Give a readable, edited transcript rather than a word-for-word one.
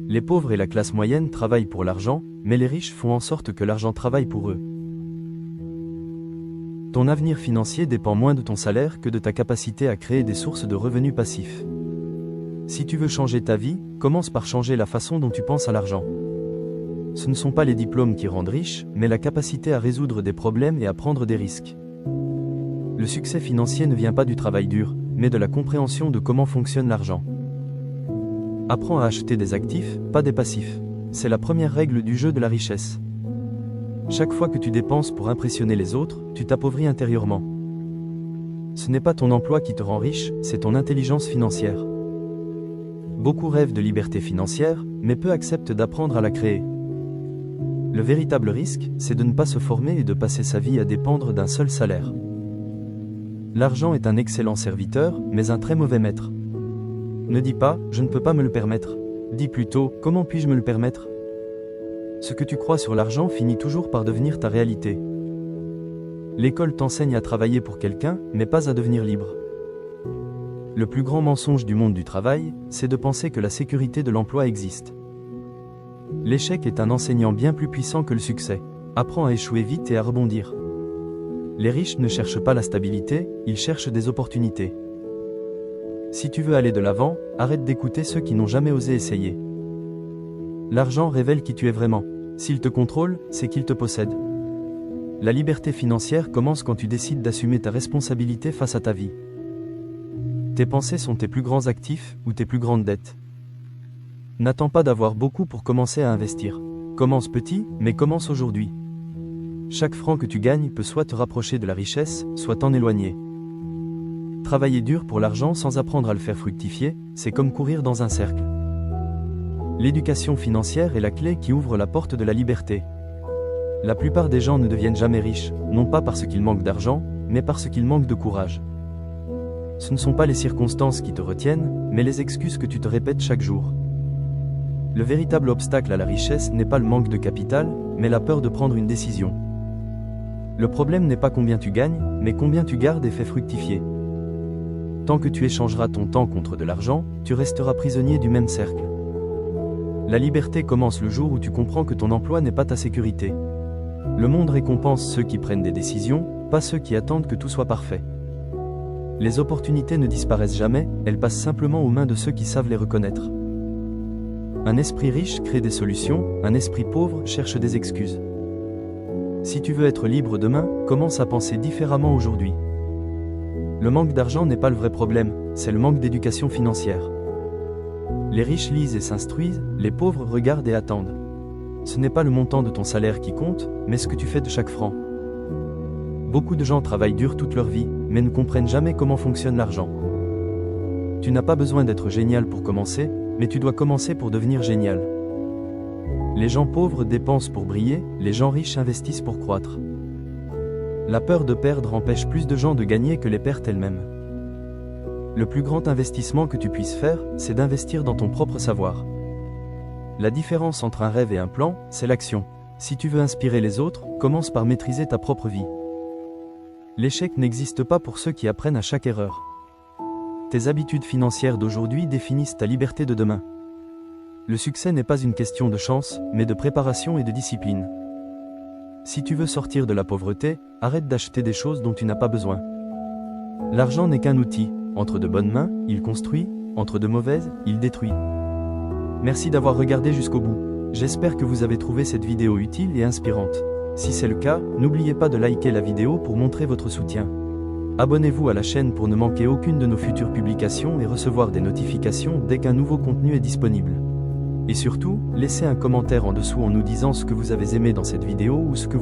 Les pauvres et la classe moyenne travaillent pour l'argent, mais les riches font en sorte que l'argent travaille pour eux. Ton avenir financier dépend moins de ton salaire que de ta capacité à créer des sources de revenus passifs. Si tu veux changer ta vie, commence par changer la façon dont tu penses à l'argent. Ce ne sont pas les diplômes qui rendent riches, mais la capacité à résoudre des problèmes et à prendre des risques. Le succès financier ne vient pas du travail dur, mais de la compréhension de comment fonctionne l'argent. Apprends à acheter des actifs, pas des passifs. C'est la première règle du jeu de la richesse. Chaque fois que tu dépenses pour impressionner les autres, tu t'appauvris intérieurement. Ce n'est pas ton emploi qui te rend riche, c'est ton intelligence financière. Beaucoup rêvent de liberté financière, mais peu acceptent d'apprendre à la créer. Le véritable risque, c'est de ne pas se former et de passer sa vie à dépendre d'un seul salaire. L'argent est un excellent serviteur, mais un très mauvais maître. Ne dis pas « je ne peux pas me le permettre ». Dis plutôt « comment puis-je me le permettre ?» Ce que tu crois sur l'argent finit toujours par devenir ta réalité. L'école t'enseigne à travailler pour quelqu'un, mais pas à devenir libre. Le plus grand mensonge du monde du travail, c'est de penser que la sécurité de l'emploi existe. L'échec est un enseignant bien plus puissant que le succès. Apprends à échouer vite et à rebondir. Les riches ne cherchent pas la stabilité, ils cherchent des opportunités. Si tu veux aller de l'avant, arrête d'écouter ceux qui n'ont jamais osé essayer. L'argent révèle qui tu es vraiment. S'il te contrôle, c'est qu'il te possède. La liberté financière commence quand tu décides d'assumer ta responsabilité face à ta vie. Tes pensées sont tes plus grands actifs ou tes plus grandes dettes. N'attends pas d'avoir beaucoup pour commencer à investir. Commence petit, mais commence aujourd'hui. Chaque franc que tu gagnes peut soit te rapprocher de la richesse, soit t'en éloigner. Travailler dur pour l'argent sans apprendre à le faire fructifier, c'est comme courir dans un cercle. L'éducation financière est la clé qui ouvre la porte de la liberté. La plupart des gens ne deviennent jamais riches, non pas parce qu'ils manquent d'argent, mais parce qu'ils manquent de courage. Ce ne sont pas les circonstances qui te retiennent, mais les excuses que tu te répètes chaque jour. Le véritable obstacle à la richesse n'est pas le manque de capital, mais la peur de prendre une décision. Le problème n'est pas combien tu gagnes, mais combien tu gardes et fais fructifier. Tant que tu échangeras ton temps contre de l'argent, tu resteras prisonnier du même cercle. La liberté commence le jour où tu comprends que ton emploi n'est pas ta sécurité. Le monde récompense ceux qui prennent des décisions, pas ceux qui attendent que tout soit parfait. Les opportunités ne disparaissent jamais, elles passent simplement aux mains de ceux qui savent les reconnaître. Un esprit riche crée des solutions, un esprit pauvre cherche des excuses. Si tu veux être libre demain, commence à penser différemment aujourd'hui. Le manque d'argent n'est pas le vrai problème, c'est le manque d'éducation financière. Les riches lisent et s'instruisent, les pauvres regardent et attendent. Ce n'est pas le montant de ton salaire qui compte, mais ce que tu fais de chaque franc. Beaucoup de gens travaillent dur toute leur vie, mais ne comprennent jamais comment fonctionne l'argent. Tu n'as pas besoin d'être génial pour commencer, mais tu dois commencer pour devenir génial. Les gens pauvres dépensent pour briller, les gens riches investissent pour croître. La peur de perdre empêche plus de gens de gagner que les pertes elles-mêmes. Le plus grand investissement que tu puisses faire, c'est d'investir dans ton propre savoir. La différence entre un rêve et un plan, c'est l'action. Si tu veux inspirer les autres, commence par maîtriser ta propre vie. L'échec n'existe pas pour ceux qui apprennent à chaque erreur. Tes habitudes financières d'aujourd'hui définissent ta liberté de demain. Le succès n'est pas une question de chance, mais de préparation et de discipline. Si tu veux sortir de la pauvreté, arrête d'acheter des choses dont tu n'as pas besoin. L'argent n'est qu'un outil. Entre de bonnes mains, il construit, entre de mauvaises, il détruit. Merci d'avoir regardé jusqu'au bout. J'espère que vous avez trouvé cette vidéo utile et inspirante. Si c'est le cas, n'oubliez pas de liker la vidéo pour montrer votre soutien. Abonnez-vous à la chaîne pour ne manquer aucune de nos futures publications et recevoir des notifications dès qu'un nouveau contenu est disponible. Et surtout, laissez un commentaire en dessous en nous disant ce que vous avez aimé dans cette vidéo ou ce que